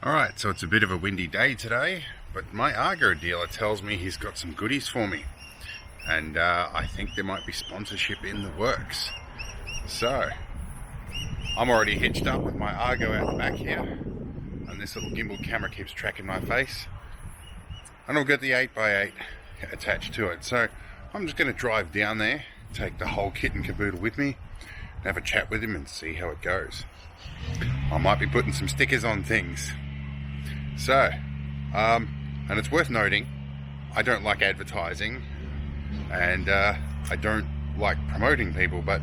Alright, so it's a bit of a windy day today, but my Argo dealer tells me he's got some goodies for me. And I think there might be sponsorship in the works. So, I'm already hitched up with my Argo out the back here. And this little gimbal camera keeps tracking my face. And I'll get the 8x8 attached to it. So, I'm just going to drive down there, take the whole kit and caboodle with me, and have a chat with him and see how it goes. I might be putting some stickers on things. So, and it's worth noting, I don't like advertising and I don't like promoting people, but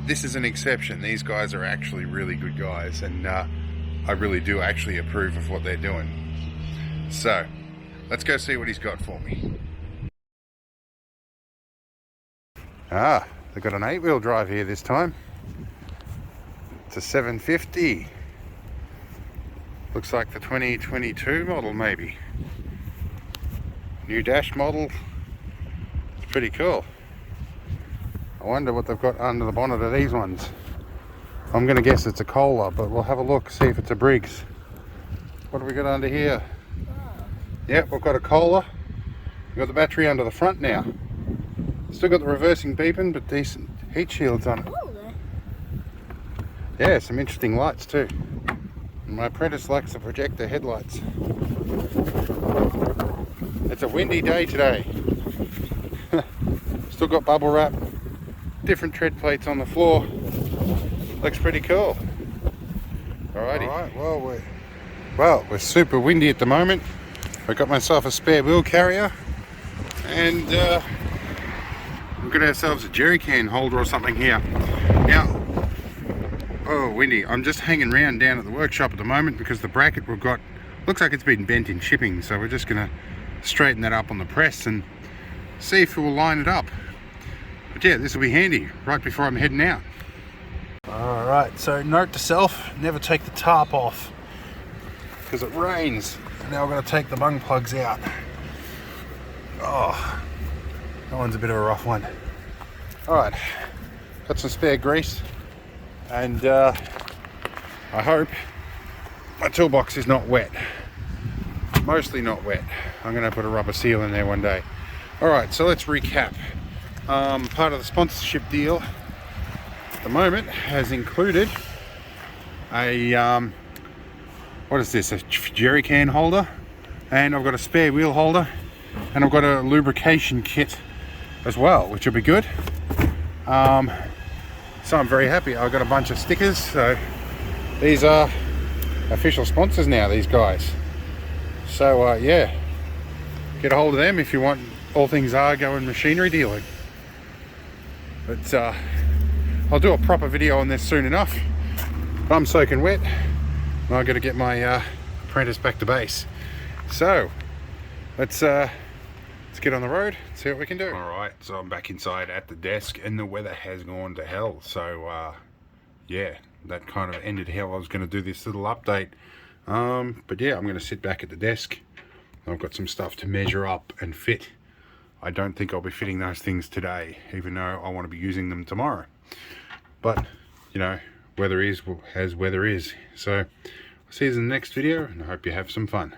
this is an exception. These guys are actually really good guys, and I really do actually approve of what they're doing. So, let's go see what he's got for me. They've got an 8-wheel drive here this time. It's a 750. Looks like the 2022 model, maybe. New dash model. It's pretty cool. I wonder what they've got under the bonnet of these ones. I'm going to guess it's a Kohler, but we'll have a look, see if it's a Briggs. What have we got under here? Yep, we've got a Kohler. We've got the battery under the front now. Still got the reversing beeping, but decent heat shields on it. Yeah, some interesting lights too. My apprentice likes the projector headlights. It's a windy day today. Still got bubble wrap, different tread plates on the floor. Looks pretty cool. Alrighty. Alright, well, we're super windy at the moment. I got myself a spare wheel carrier, and we've got ourselves a jerry can holder or something here. Now, oh, windy. I'm just hanging around down at the workshop at the moment because the bracket we've got looks like it's been bent in shipping, so we're just going to straighten that up on the press and see if we'll line it up. But yeah, this will be handy right before I'm heading out. Alright, so note to self, never take the tarp off because it rains. Now I've got to take the bung plugs out. Oh, that one's a bit of a rough one. Alright, got some spare grease. And I hope my toolbox is not wet. Mostly not wet. I'm going to put a rubber seal in there one day. Alright, so let's recap. Part of the sponsorship deal at the moment has included a, what is this, a jerry can holder, and I've got a spare wheel holder, and I've got a lubrication kit as well, which will be good. So I'm very happy. I've got a bunch of stickers, so these are official sponsors now, these guys. So yeah, get a hold of them if you want all things Argo and machinery dealing. But I'll do a proper video on this soon enough. I'm soaking wet, and I've got to get my apprentice back to base. So let's get on the road, see what we can do. Alright, so I'm back inside at the desk and the weather has gone to hell. So yeah, that kind of ended how I was going to do this little update. But yeah, I'm going to sit back at the desk. I've got some stuff to measure up and fit. I don't think I'll be fitting those things today, even though I want to be using them tomorrow. But, you know, weather is as weather is. So I'll see you in the next video, and I hope you have some fun.